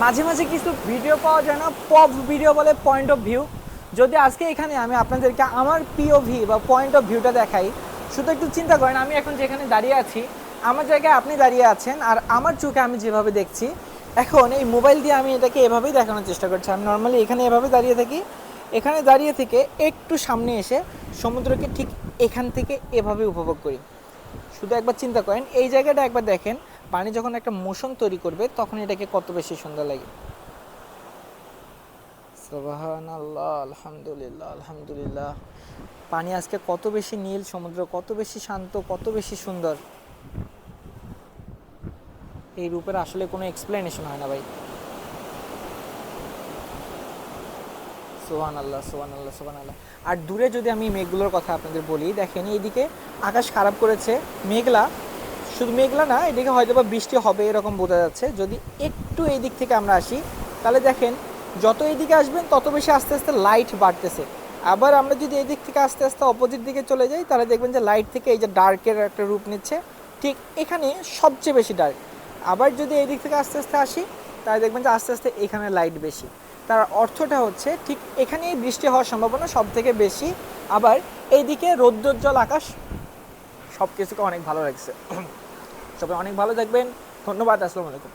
মাঝে মাঝে কিছু ভিডিও পাওয়া যায় না, পপ ভিডিও বলে, পয়েন্ট অফ ভিউ। যদি আজকে এখানে আমি আপনাদেরকে আমার পিওভি বা পয়েন্ট অফ ভিউটা দেখাই, শুধু একটু চিন্তা করেন, আমি এখন যেখানে দাঁড়িয়ে আছি, আমার জায়গায় আপনি দাঁড়িয়ে আছেন, আর আমার চোখে আমি যেভাবে দেখছি, এখন এই মোবাইল দিয়ে আমি এটাকে এভাবেই দেখানোর চেষ্টা করছি। আমি নর্মালি এখানে এভাবে দাঁড়িয়ে থাকি, এখানে দাঁড়িয়ে থেকে একটু সামনে এসে সমুদ্রকে ঠিক এখান থেকে এভাবে উপভোগ করি। শুধু একবার চিন্তা করেন, এই জায়গাটা একবার দেখেন, পানি যখন একটা মোশন তৈরি করবে তখন এটাকে কত বেশি সুন্দর লাগে। সুবহানাল্লাহ, আলহামদুলিল্লাহ, আলহামদুলিল্লাহ। পানি আজকে কত বেশি নীল, সমুদ্র কত বেশি শান্ত, কত বেশি সুন্দর। এই রূপের আসলে কোনো এক্সপ্লেনেশন হয় না ভাই। সুবহানাল্লাহ, সুবহানাল্লাহ, সুবহানাল্লাহ। আর দূরে যদি আমি মেঘগুলোর কথা আপনাদের বলি, দেখেন এইদিকে আকাশ খারাপ করেছে, মেঘলা। শুধু মেঘলা না, এদিকে হয়তো বা বৃষ্টি হবে এরকম বোঝা যাচ্ছে। যদি একটু এই দিক থেকে আমরা আসি, তাহলে দেখেন যত এইদিকে আসবেন তত বেশি আস্তে আস্তে লাইট বাড়তেছে। আবার আমরা যদি এই দিক থেকে আস্তে আস্তে অপোজিট দিকে চলে যাই, তাহলে দেখবেন যে লাইট থেকে এই যে ডার্কের একটা রূপ নিচ্ছে, ঠিক এখানে সবচেয়ে বেশি ডার্ক। আবার যদি এই দিক থেকে আস্তে আস্তে আসি, তাহলে দেখবেন যে আস্তে আস্তে এখানে লাইট বেশি। তার অর্থটা হচ্ছে ঠিক এখানেই বৃষ্টি হওয়ার সম্ভাবনা সব থেকে বেশি। আবার এইদিকে রৌদ্রোজ্জ্বল আকাশ, সব কিছুকে অনেক ভালো লাগছে। সবাই অনেক ভালো থাকবেন, ধন্যবাদ, আসসালামু আলাইকুম।